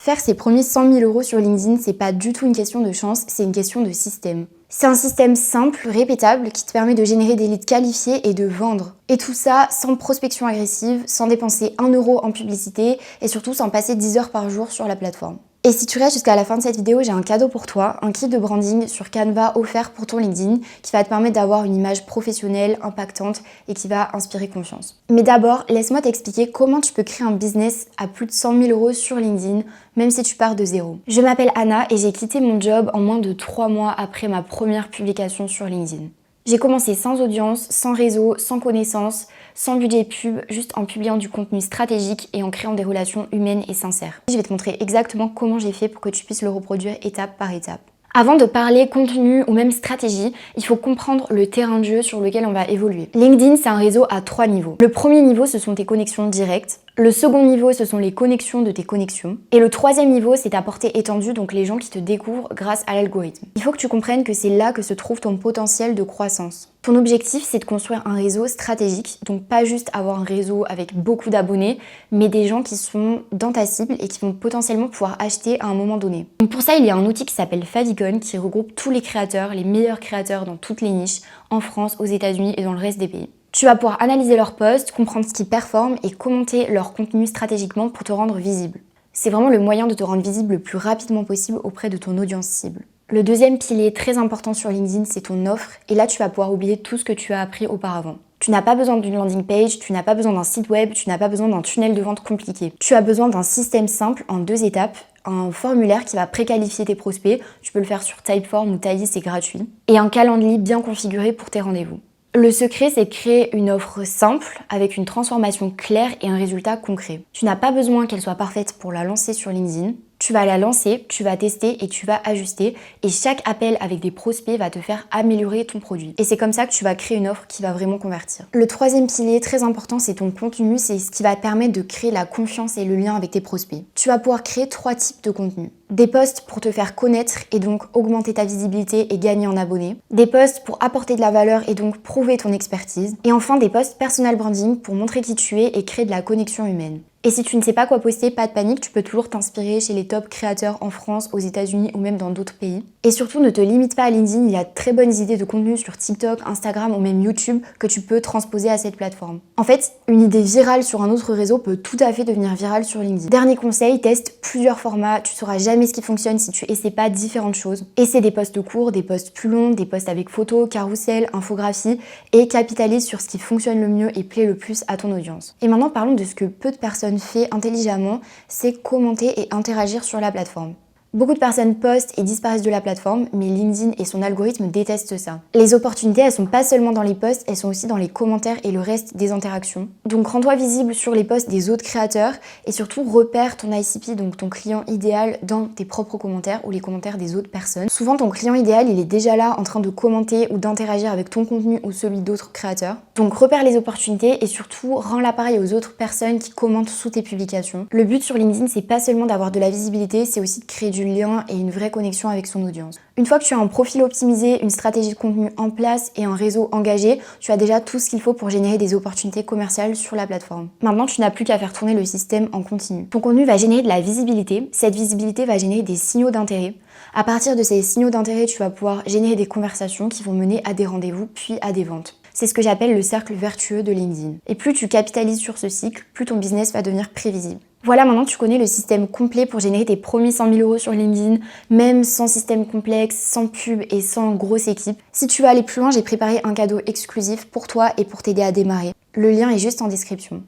Faire ses premiers 100 000 € sur LinkedIn, c'est pas du tout une question de chance, c'est une question de système. C'est un système simple, répétable, qui te permet de générer des leads qualifiés et de vendre. Et tout ça sans prospection agressive, sans dépenser 1 € en publicité et surtout sans passer 10 heures par jour sur la plateforme. Et si tu restes jusqu'à la fin de cette vidéo, j'ai un cadeau pour toi, un kit de branding sur Canva offert pour ton LinkedIn qui va te permettre d'avoir une image professionnelle, impactante et qui va inspirer confiance. Mais d'abord, laisse-moi t'expliquer comment tu peux créer un business à plus de 100 000 € sur LinkedIn, même si tu pars de zéro. Je m'appelle Anna et j'ai quitté mon job en moins de 3 mois après ma première publication sur LinkedIn. J'ai commencé sans audience, sans réseau, sans connaissances, sans budget pub, juste en publiant du contenu stratégique et en créant des relations humaines et sincères. Je vais te montrer exactement comment j'ai fait pour que tu puisses le reproduire étape par étape. Avant de parler contenu ou même stratégie, il faut comprendre le terrain de jeu sur lequel on va évoluer. LinkedIn, c'est un réseau à 3 niveaux. Le premier niveau, ce sont tes connexions directes. Le second niveau, ce sont les connexions de tes connexions. Et le troisième niveau, c'est ta portée étendue, donc les gens qui te découvrent grâce à l'algorithme. Il faut que tu comprennes que c'est là que se trouve ton potentiel de croissance. Ton objectif, c'est de construire un réseau stratégique, donc pas juste avoir un réseau avec beaucoup d'abonnés, mais des gens qui sont dans ta cible et qui vont potentiellement pouvoir acheter à un moment donné. Donc pour ça, il y a un outil qui s'appelle Favicon qui regroupe tous les créateurs, les meilleurs créateurs dans toutes les niches, en France, aux États-Unis et dans le reste des pays. Tu vas pouvoir analyser leurs posts, comprendre ce qui performe et commenter leur contenu stratégiquement pour te rendre visible. C'est vraiment le moyen de te rendre visible le plus rapidement possible auprès de ton audience cible. Le deuxième pilier très important sur LinkedIn, c'est ton offre et là tu vas pouvoir oublier tout ce que tu as appris auparavant. Tu n'as pas besoin d'une landing page, tu n'as pas besoin d'un site web, tu n'as pas besoin d'un tunnel de vente compliqué. Tu as besoin d'un système simple en 2 étapes, un formulaire qui va préqualifier tes prospects, tu peux le faire sur Typeform ou Tidy, c'est gratuit, et un calendrier bien configuré pour tes rendez-vous. Le secret, c'est de créer une offre simple, avec une transformation claire et un résultat concret. Tu n'as pas besoin qu'elle soit parfaite pour la lancer sur LinkedIn. Tu vas la lancer, tu vas tester et tu vas ajuster. Et chaque appel avec des prospects va te faire améliorer ton produit. Et c'est comme ça que tu vas créer une offre qui va vraiment convertir. Le troisième pilier très important, c'est ton contenu. C'est ce qui va te permettre de créer la confiance et le lien avec tes prospects. Tu vas pouvoir créer 3 types de contenus. Des posts pour te faire connaître et donc augmenter ta visibilité et gagner en abonnés. Des posts pour apporter de la valeur et donc prouver ton expertise. Et enfin des posts personal branding pour montrer qui tu es et créer de la connexion humaine. Et si tu ne sais pas quoi poster, pas de panique, tu peux toujours t'inspirer chez les top créateurs en France, aux États-Unis ou même dans d'autres pays. Et surtout, ne te limite pas à LinkedIn, il y a de très bonnes idées de contenu sur TikTok, Instagram ou même YouTube que tu peux transposer à cette plateforme. En fait, une idée virale sur un autre réseau peut tout à fait devenir virale sur LinkedIn. Dernier conseil, teste plusieurs formats, tu sauras jamais ce qui fonctionne si tu essaies pas différentes choses. Essaie des posts courts, des posts plus longs, des posts avec photos, carrousel, infographie et capitalise sur ce qui fonctionne le mieux et plaît le plus à ton audience. Et maintenant, parlons de ce que peu de personnes font intelligemment, c'est commenter et interagir sur la plateforme. Beaucoup de personnes postent et disparaissent de la plateforme, mais LinkedIn et son algorithme détestent ça. Les opportunités, elles sont pas seulement dans les posts, elles sont aussi dans les commentaires et le reste des interactions. Donc rends-toi visible sur les posts des autres créateurs et surtout repère ton ICP, donc ton client idéal, dans tes propres commentaires ou les commentaires des autres personnes. Souvent ton client idéal, il est déjà là en train de commenter ou d'interagir avec ton contenu ou celui d'autres créateurs. Donc repère les opportunités et surtout rends l'appareil aux autres personnes qui commentent sous tes publications. Le but sur LinkedIn, c'est pas seulement d'avoir de la visibilité, c'est aussi de créer du lien et une vraie connexion avec son audience. Une fois que tu as un profil optimisé, une stratégie de contenu en place et un réseau engagé, tu as déjà tout ce qu'il faut pour générer des opportunités commerciales sur la plateforme. Maintenant, tu n'as plus qu'à faire tourner le système en continu. Ton contenu va générer de la visibilité, cette visibilité va générer des signaux d'intérêt. À partir de ces signaux d'intérêt, tu vas pouvoir générer des conversations qui vont mener à des rendez-vous puis à des ventes. C'est ce que j'appelle le cercle vertueux de LinkedIn. Et plus tu capitalises sur ce cycle, plus ton business va devenir prévisible. Voilà, maintenant tu connais le système complet pour générer tes premiers 100 000 € sur LinkedIn, même sans système complexe, sans pub et sans grosse équipe. Si tu veux aller plus loin, j'ai préparé un cadeau exclusif pour toi et pour t'aider à démarrer. Le lien est juste en description.